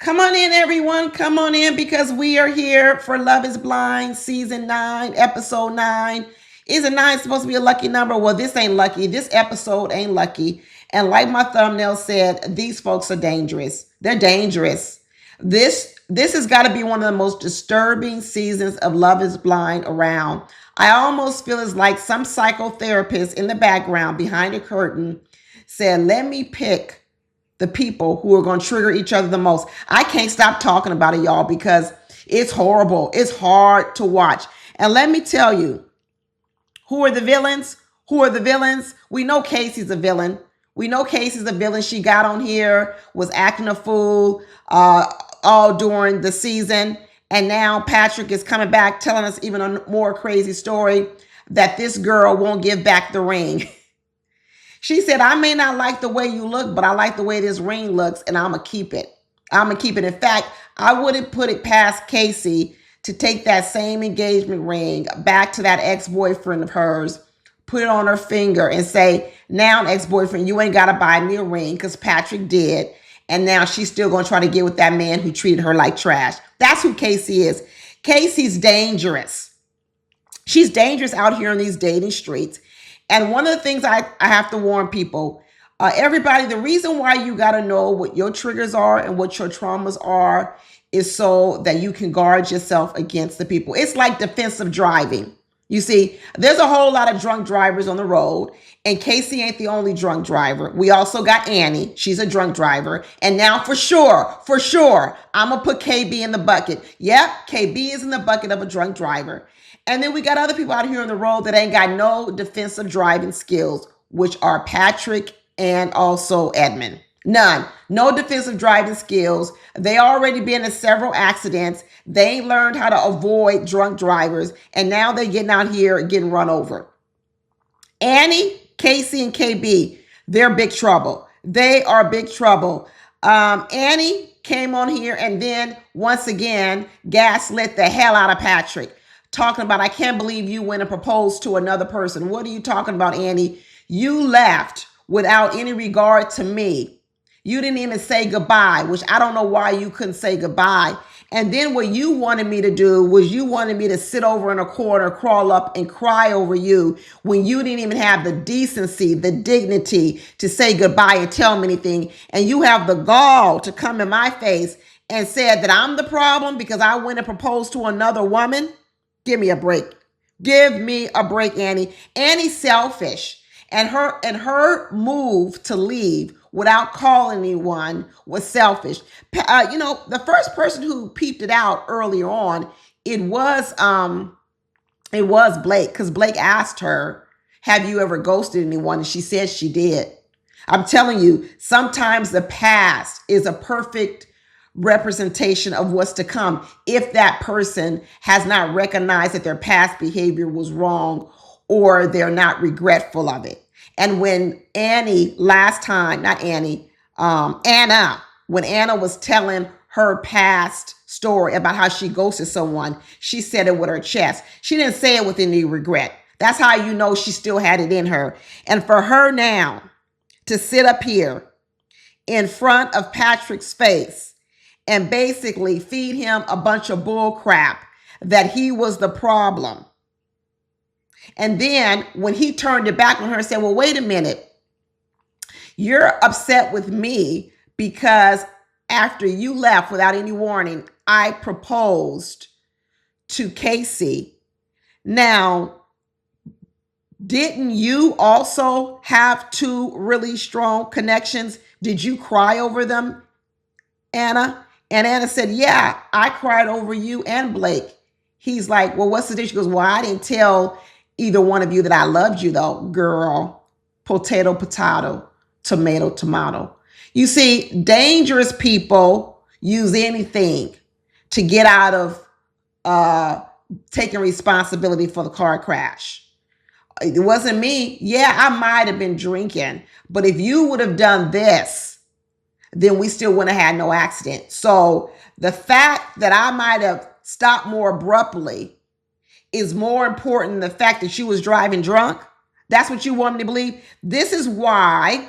Come on in, everyone. Come on in because we are here for Love is Blind, season 9, episode 9. Isn't 9 supposed to be a lucky number? Well, this ain't lucky. This episode ain't lucky. And like my thumbnail said, these folks are dangerous. They're dangerous. This has got to be one of the most disturbing seasons of Love is Blind around. I almost feel it's like some psychotherapist in the background behind a curtain said, let me pick the people who are going to trigger each other the most. I can't stop talking about it, y'all, because it's horrible. It's hard to watch. And let me tell you, who are the villains? Who are the villains? We know Casey's a villain. We know Casey's a villain. She got on here, was acting a fool all during the season. And now Patrick is coming back telling us even a more crazy story that this girl won't give back the ring. She said, I may not like the way you look, but I like the way this ring looks, and I'm going to keep it. I'm going to keep it. In fact, I wouldn't put it past Casey to take that same engagement ring back to that ex-boyfriend of hers, put it on her finger, and say, now, ex-boyfriend, you ain't got to buy me a ring because Patrick did. And now she's still going to try to get with that man who treated her like trash. That's who Casey is. Casey's dangerous. She's dangerous out here in these dating streets. And one of the things I have to warn people, everybody, the reason why you got to know what your triggers are and what your traumas are is so that you can guard yourself against the people. It's like defensive driving. You see, there's a whole lot of drunk drivers on the road, and Casey ain't the only drunk driver. We also got Annie. She's a drunk driver. And now for sure, I'm going to put KB in the bucket. Yep, KB is in the bucket of a drunk driver. And then we got other people out here on the road that ain't got no defensive driving skills, which are Patrick and also Edmund. None. No defensive driving skills. They already been in several accidents. They ain't learned how to avoid drunk drivers. And now they're getting out here getting run over. Annie, Casey, and KB, they're big trouble. They are big trouble. Annie came on here and then once again gaslit the hell out of Patrick. Talking about, I can't believe you went and proposed to another person. What are you talking about, Annie? You left without any regard to me. You didn't even say goodbye, which I don't know why you couldn't say goodbye. And then what you wanted me to do was you wanted me to sit over in a corner, crawl up and cry over you when you didn't even have the decency, the dignity to say goodbye and tell me anything. And you have the gall to come in my face and said that I'm the problem because I went and proposed to another woman. Give me a break. Give me a break, Annie. Annie's selfish. And her move to leave without calling anyone was selfish. The first person who peeped it out earlier on, it was Blake, because Blake asked her, have you ever ghosted anyone? And she said she did. I'm telling you, sometimes the past is a perfect representation of what's to come if that person has not recognized that their past behavior was wrong or they're not regretful of it. And when Anna, when Anna was telling her past story about how she ghosted someone, she said it with her chest. She didn't say it with any regret. That's how you know she still had it in her. And for her now to sit up here in front of Patrick's face and basically feed him a bunch of bull crap that he was the problem. And then when he turned it back on her and said, well, wait a minute, you're upset with me because after you left without any warning, I proposed to Casey. Now, didn't you also have two really strong connections? Did you cry over them, Anna? And Anna said, yeah, I cried over you and Blake. He's like, well, what's the deal? She goes, well, I didn't tell either one of you that I loved you, though, girl. Potato, potato, tomato, tomato. You see, dangerous people use anything to get out of taking responsibility for the car crash. It wasn't me. Yeah, I might have been drinking, but if you would have done this, then we still wouldn't have had no accident. So the fact that I might have stopped more abruptly is more important than the fact that you was driving drunk. That's what you want me to believe. This is why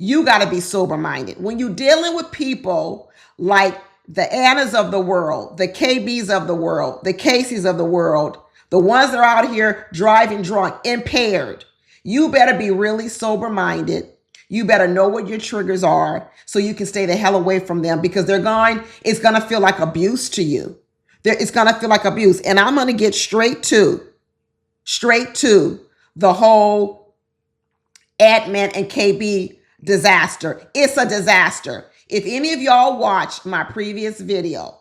you got to be sober-minded. When you're dealing with people like the Annas of the world, the KBs of the world, the Caseys of the world, the ones that are out here driving drunk, impaired, you better be really sober minded. You better know what your triggers are so you can stay the hell away from them, because it's going to feel like abuse to you. It's going to feel like abuse. And I'm going to get straight to the whole admin and KB disaster. It's a disaster. If any of y'all watched my previous video,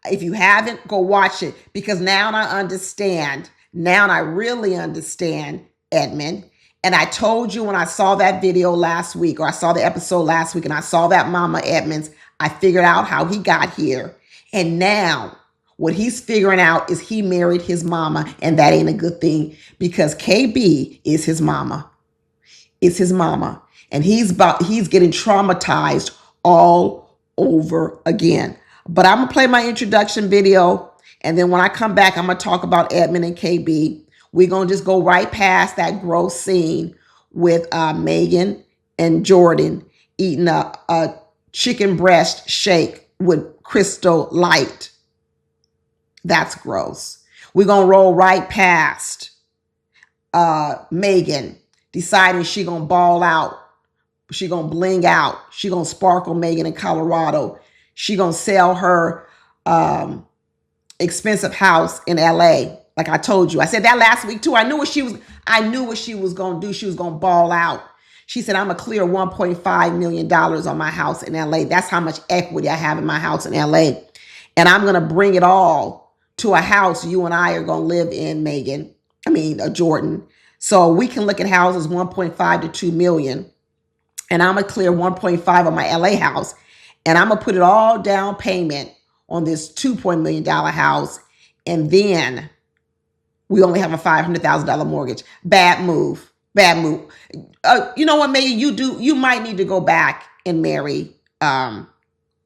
if you haven't, go watch it, because now I understand. Now I really understand admin. And I told you when I saw that video last week, or I saw the episode last week, and I saw that Mama Edmonds, I figured out how he got here. And now what he's figuring out is he married his mama, and that ain't a good thing, because KB is his mama. It's his mama. And he's getting traumatized all over again. But I'm going to play my introduction video. And then when I come back, I'm going to talk about Edmund and KB. We're going to just go right past that gross scene with Megan and Jordan eating a chicken breast shake with Crystal Light. That's gross. We're going to roll right past Megan deciding she going to ball out. She going to bling out. She going to sparkle Megan in Colorado. She going to sell her expensive house in LA. Like I told you, I said that last week too. I knew what she was going to do. She was going to ball out. She said, I'm going to clear $1.5 million on my house in LA. That's how much equity I have in my house in LA. And I'm going to bring it all to a house you and I are going to live in, Jordan. So we can look at houses 1.5 to 2 million. And I'm going to clear 1.5 on my LA house. And I'm going to put it all down payment on this $2 million house. And then we only have a $500,000 mortgage. Bad move. You know what, Megan, you might need to go back and marry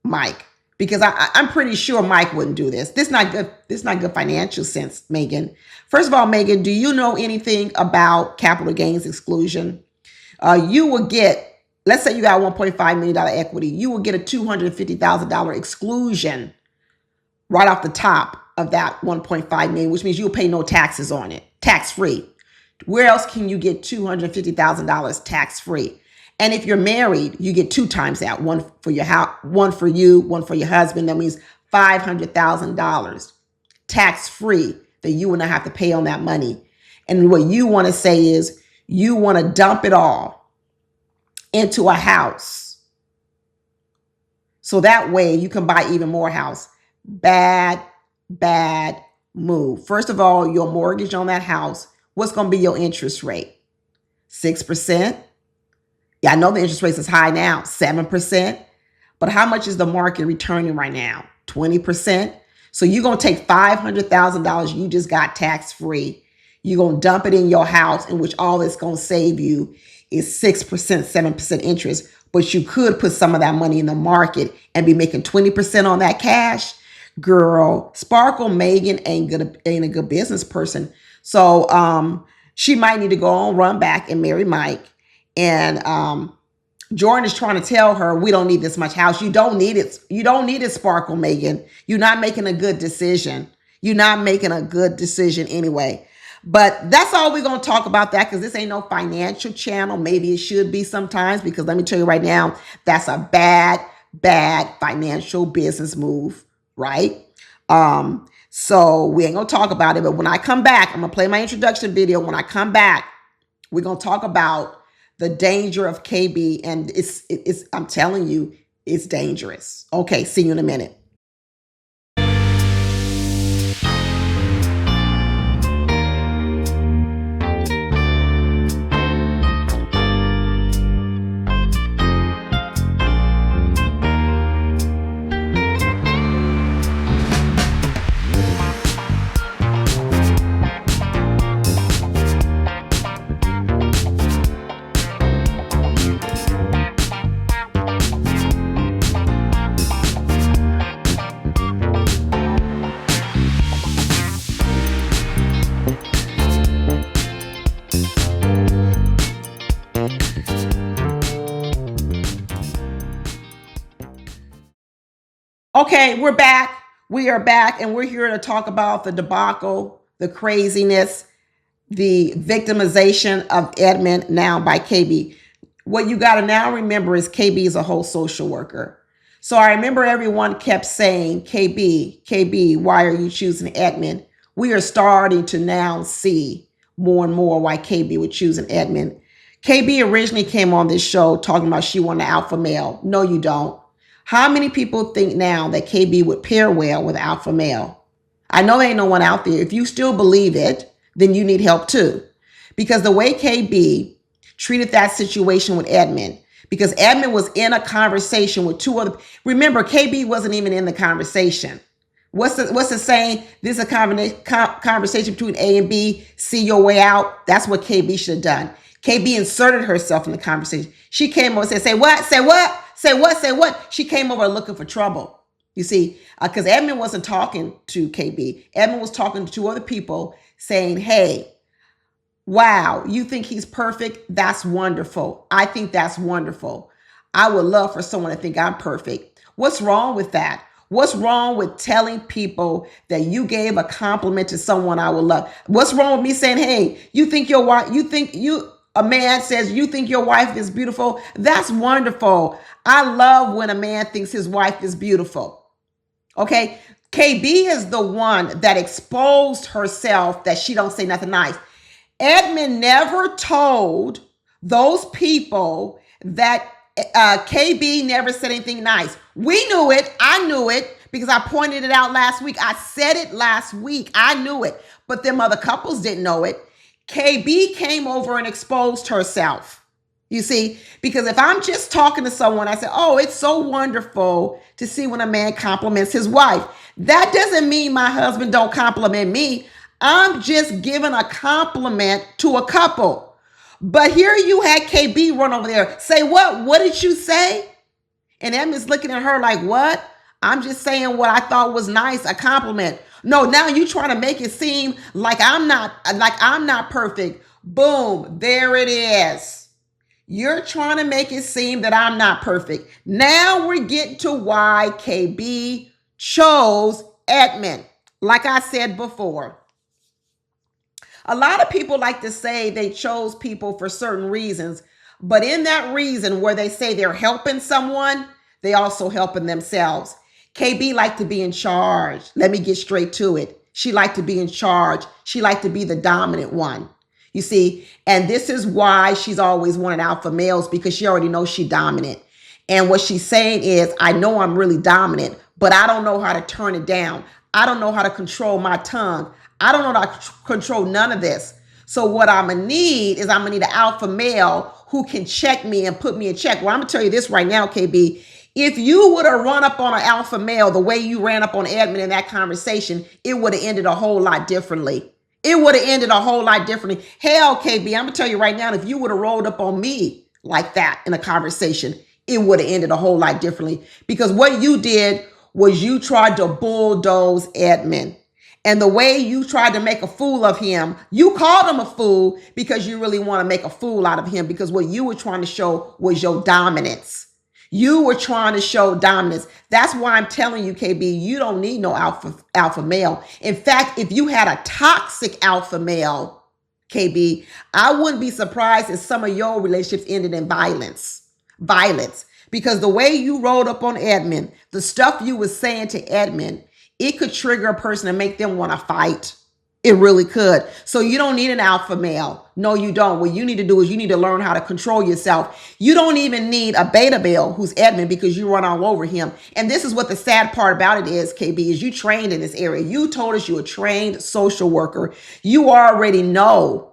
Mike, because I'm pretty sure Mike wouldn't do this. This is not good. This is not good financial sense, Megan. First of all, Megan, do you know anything about capital gains exclusion? You will get, let's say you got $1.5 million equity, you will get a $250,000 exclusion right off the top of that $1.5 million, which means you'll pay no taxes on it, tax free. Where else can you get $250,000 tax free? And if you're married, you get 2 times that, one for your house, one for you, one for your husband. That means $500,000 tax free that you will not have to pay on that money. And what you want to say is you want to dump it all into a house, so that way you can buy even more house. Bad move. First of all, your mortgage on that house, what's going to be your interest rate? 6%. Yeah, I know the interest rate is high now, 7%. But how much is the market returning right now? 20%. So you're going to take $500,000 you just got tax free. You're going to dump it in your house, in which all it's going to save you is 6%, 7% interest. But you could put some of that money in the market and be making 20% on that cash. Girl, Sparkle Megan ain't a good business person. So she might need to go on, run back and marry Mike. And Jordan is trying to tell her, we don't need this much house. You don't need it. You don't need it, Sparkle Megan. You're not making a good decision. You're not making a good decision anyway. But that's all we're going to talk about that, because this ain't no financial channel. Maybe it should be sometimes, because let me tell you right now, that's a bad financial business move, right? So we ain't going to talk about it. But when I come back, I'm going to play my introduction video. When I come back, we're going to talk about the danger of KB. And it's I'm telling you, it's dangerous. Okay, see you in a minute. Okay, we're back. We are back, and we're here to talk about the debacle, the craziness, the victimization of Edmund now by KB. What you got to now remember is KB is a whole social worker. So I remember everyone kept saying, KB, why are you choosing Edmund? We are starting to now see more and more why KB would choose an Edmund. KB originally came on this show talking about she wanted an alpha male. No, you don't. How many people think now that KB would pair well with alpha male? I know there ain't no one out there. If you still believe it, then you need help too. Because the way KB treated that situation with Edmund, because Edmund was in a conversation with two other, remember, KB wasn't even in the conversation. What's the saying? This is a conversation between A and B. See your way out. That's what KB should have done. KB inserted herself in the conversation. She came over and said, say what? Say what? Say what? Say what? She came over looking for trouble. You see, because Edmund wasn't talking to KB. Edmund was talking to two other people saying, hey, wow, you think he's perfect? That's wonderful. I think that's wonderful. I would love for someone to think I'm perfect. What's wrong with that? What's wrong with telling people that you gave a compliment to someone I would love? What's wrong with me saying, hey, a man says you think your wife is beautiful? That's wonderful. I love when a man thinks his wife is beautiful. Okay? KB is the one that exposed herself that she don't say nothing nice. Edmund never told those people that KB never said anything nice. We knew it. I knew it because I pointed it out last week. I said it last week. I knew it. But them other couples didn't know it. KB came over and exposed herself. You see, because if I'm just talking to someone, I say, oh, it's so wonderful to see when a man compliments his wife. That doesn't mean my husband don't compliment me. I'm just giving a compliment to a couple. But here you had KB run over there. Say what? What did you say? And Emma's looking at her like, what? I'm just saying what I thought was nice, a compliment. No, now you trying to make it seem like I'm not perfect. Boom, there it is. You're trying to make it seem that I'm not perfect. Now we're getting to why KB chose Edmund. Like I said before, a lot of people like to say they chose people for certain reasons, but in that reason where they say they're helping someone, they also helping themselves. KB liked to be in charge. Let me get straight to it. She liked to be in charge. She liked to be the dominant one. You see, and this is why she's always wanted alpha males, because she already knows she's dominant. And what she's saying is, I know I'm really dominant, but I don't know how to turn it down. I don't know how to control my tongue. I don't know how to control none of this. So what I'm going to need is I'm going to need an alpha male who can check me and put me in check. Well, I'm going to tell you this right now, KB. If you would have run up on an alpha male the way you ran up on Edmund in that conversation, it would have ended a whole lot differently. It would have ended a whole lot differently. Hell, KB, I'm going to tell you right now, if you would have rolled up on me like that in a conversation, it would have ended a whole lot differently. Because what you did was you tried to bulldoze Edmund. And the way you tried to make a fool of him, you called him a fool because you really want to make a fool out of him, because what you were trying to show was your dominance. You were trying to show dominance. That's why I'm telling you, KB, you don't need no alpha male. In fact, if you had a toxic alpha male, KB, I wouldn't be surprised if some of your relationships ended in violence. Because the way you rolled up on Edmund, the stuff you was saying to Edmund, it could trigger a person and make them want to fight. It really could. So you don't need an alpha male. No, you don't. What you need to do is you need to learn how to control yourself. You don't even need a beta male who's Edmund, because you run all over him. And this is what the sad part about it is, KB, is you trained in this area. You told us you're a trained social worker. You already know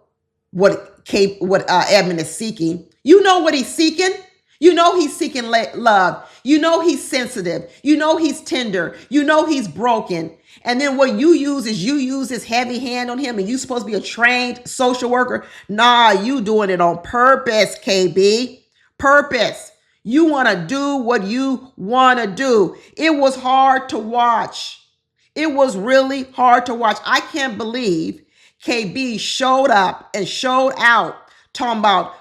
what Edmund is seeking. You know what he's seeking. You know he's seeking love. You know he's sensitive. You know he's tender. You know he's broken. And then what you use is you use this heavy hand on him, and you supposed to be a trained social worker. Nah, you doing it on purpose, KB. Purpose. You want to do what you want to do. It was hard to watch. It was really hard to watch. I can't believe KB showed up and showed out talking about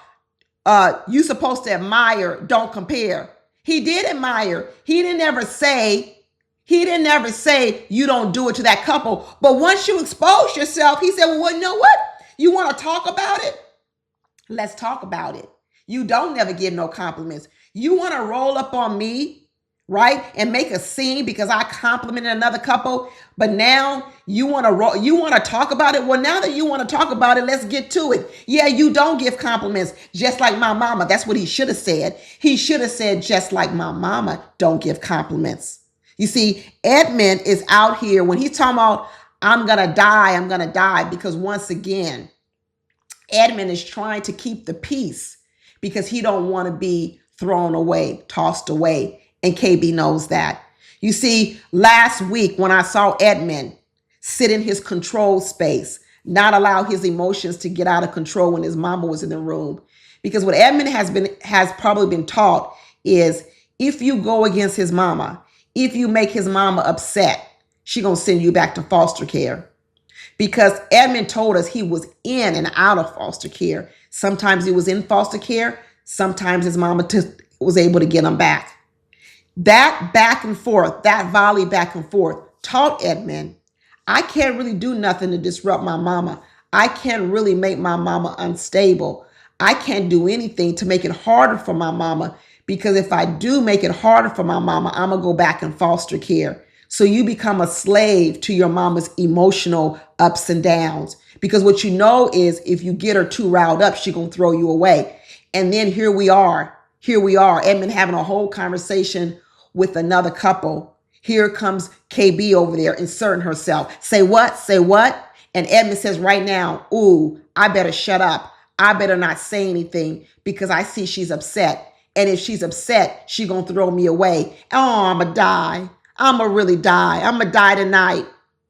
you supposed to admire, don't compare. He did admire. He didn't ever say He didn't ever say you don't do it to that couple. But once you expose yourself, he said, well, you know what? You want to talk about it? Let's talk about it. You don't never give no compliments. You want to roll up on me, right? And make a scene because I complimented another couple, but now you want to talk about it. Well, now that you want to talk about it, let's get to it. Yeah, you don't give compliments just like my mama. That's what he should have said. He should have said, just like my mama, don't give compliments. You see, Edmund is out here when he's talking about, I'm going to die, because once again, Edmund is trying to keep the peace because he don't want to be thrown away, tossed away. And KB knows that. You see, last week when I saw Edmund sit in his control space, not allow his emotions to get out of control when his mama was in the room. Because what Edmund has probably been taught is if you go against his mama, if you make his mama upset, she gonna send you back to foster care. Because Edmund told us he was in and out of foster care. Sometimes he was in foster care. Sometimes his mama was able to get him back. That back and forth, that volley back and forth taught Edmund, I can't really do nothing to disrupt my mama. I can't really make my mama unstable. I can't do anything to make it harder for my mama, because if I do make it harder for my mama, I'm going to go back in foster care. So you become a slave to your mama's emotional ups and downs. Because what you know is if you get her too riled up, she's going to throw you away. And then here we are, Edmund having a whole conversation with another couple. Here comes KB over there inserting herself. Say what? Say what? And Edmund says right now, ooh, I better shut up. I better not say anything because I see she's upset. And if she's upset, she gonna throw me away. Oh, I'ma die. I'ma really die. I'ma die tonight.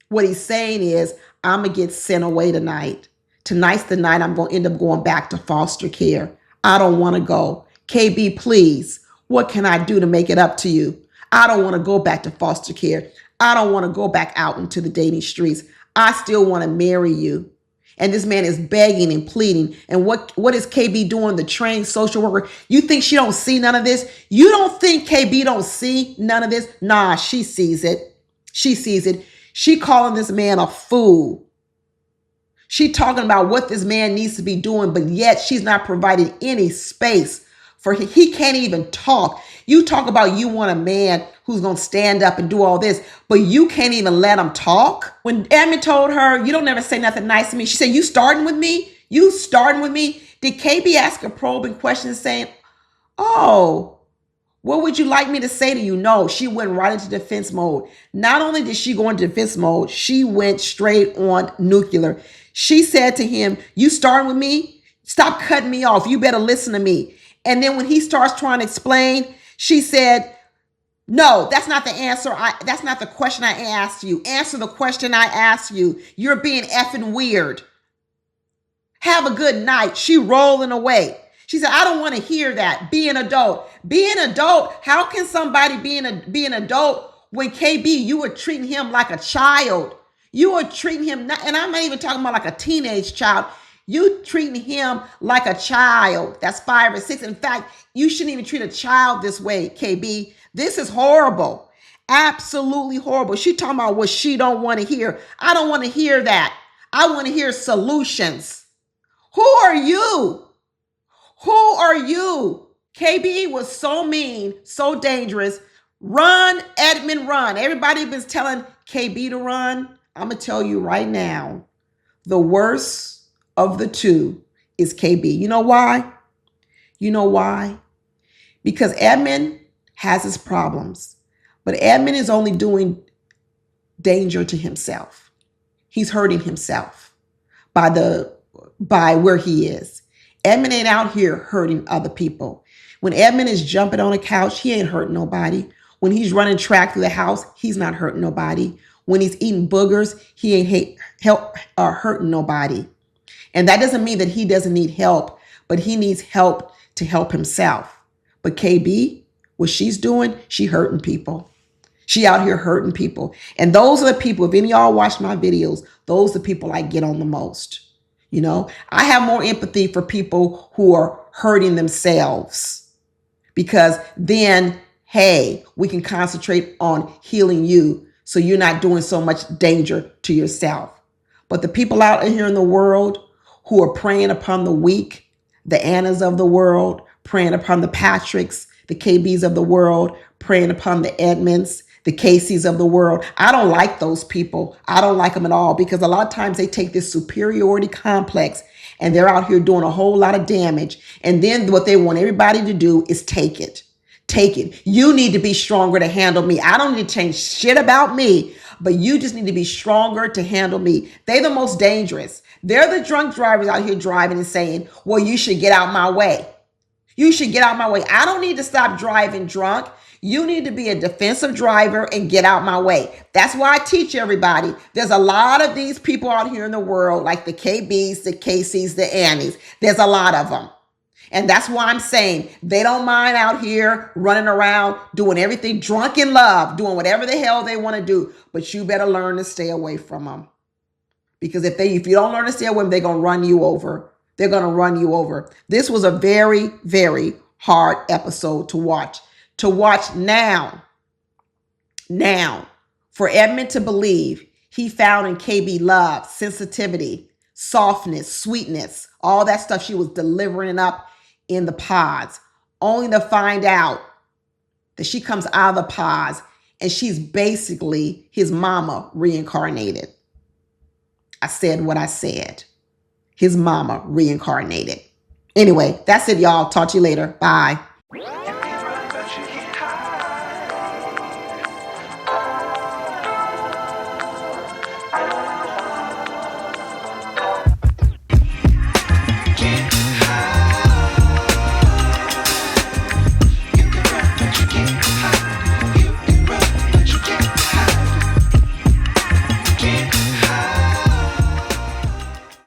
What he's saying is, I'ma get sent away tonight. Tonight's the night I'm gonna end up going back to foster care. I don't wanna go. KB, please, what can I do to make it up to you? I don't wanna go back to foster care. I don't wanna go back out into the dating streets. I still wanna marry you. And this man is begging and pleading. And what is KB doing? The trained social worker. You think she don't see none of this? You don't think KB don't see none of this? Nah, she sees it. She sees it. She calling this man a fool. She talking about what this man needs to be doing, but yet she's not providing any space for him. He can't even talk. You talk about you want a man who's going to stand up and do all this, but you can't even let him talk. When Edmund told her, you don't never say nothing nice to me, she said, you starting with me? You starting with me? Did KB ask a probing question saying, oh, what would you like me to say to you? No, she went right into defense mode. Not only did she go into defense mode, she went straight on nuclear. She said to him, you starting with me? Stop cutting me off. You better listen to me. And then when he starts trying to explain, she said, no, that's not the answer. That's not the question I asked you. Answer the question I asked you. You're being effing weird. Have a good night. She rolling away. She said, I don't want to hear that. Be an adult. Be an adult. How can somebody be an adult when KB, you were treating him like a child? You were treating him, and I'm not even talking about like a teenage child. You treating him like a child. That's 5 or 6. In fact, you shouldn't even treat a child this way, KB. This is horrible. Absolutely horrible. She talking about what she don't want to hear. I don't want to hear that. I want to hear solutions. Who are you? Who are you? KB was so mean, so dangerous. Run, Edmund, run. Everybody been telling KB to run. I'm going to tell you right now, the worst of the two is KB. You know why? You know why? Because Edmund has his problems, but Edmund is only doing danger to himself. He's hurting himself by where he is. Edmund ain't out here hurting other people. When Edmund is jumping on a couch, he ain't hurting nobody. When he's running track through the house, he's not hurting nobody. When he's eating boogers, he ain't hurting nobody. And that doesn't mean that he doesn't need help, but he needs help to help himself. But KB, what she's doing, she hurting people. She out here hurting people. And those are the people, if any of y'all watch my videos, those are the people I get on the most. You know, I have more empathy for people who are hurting themselves, because then hey, we can concentrate on healing you so you're not doing so much danger to yourself. But the people out here in the world who are preying upon the weak, the Annas of the world, preying upon the Patricks, the KBs of the world, preying upon the Edmonds, the Caseys of the world. I don't like those people. I don't like them at all, because a lot of times they take this superiority complex and they're out here doing a whole lot of damage. And then what they want everybody to do is take it. Take it. You need to be stronger to handle me. I don't need to change shit about me, but you just need to be stronger to handle me. They're the most dangerous. They're the drunk drivers out here driving and saying, well, you should get out my way. You should get out my way. I don't need to stop driving drunk. You need to be a defensive driver and get out my way. That's why I teach everybody. There's a lot of these people out here in the world, like the KBs, the KCs, the Annies. There's a lot of them. And that's why I'm saying they don't mind out here running around doing everything drunk in love, doing whatever the hell they want to do. But you better learn to stay away from them. Because if you don't learn to stay away from them, they're going to run you over. They're going to run you over. This was a very, very hard episode to watch. To watch now. Now, for Edmund to believe he found in KB love, sensitivity, softness, sweetness, all that stuff she was delivering up in the pods, only to find out that she comes out of the pods and she's basically his mama reincarnated. I said what I said. His mama reincarnated. Anyway, that's it, y'all. Talk to you later. Bye.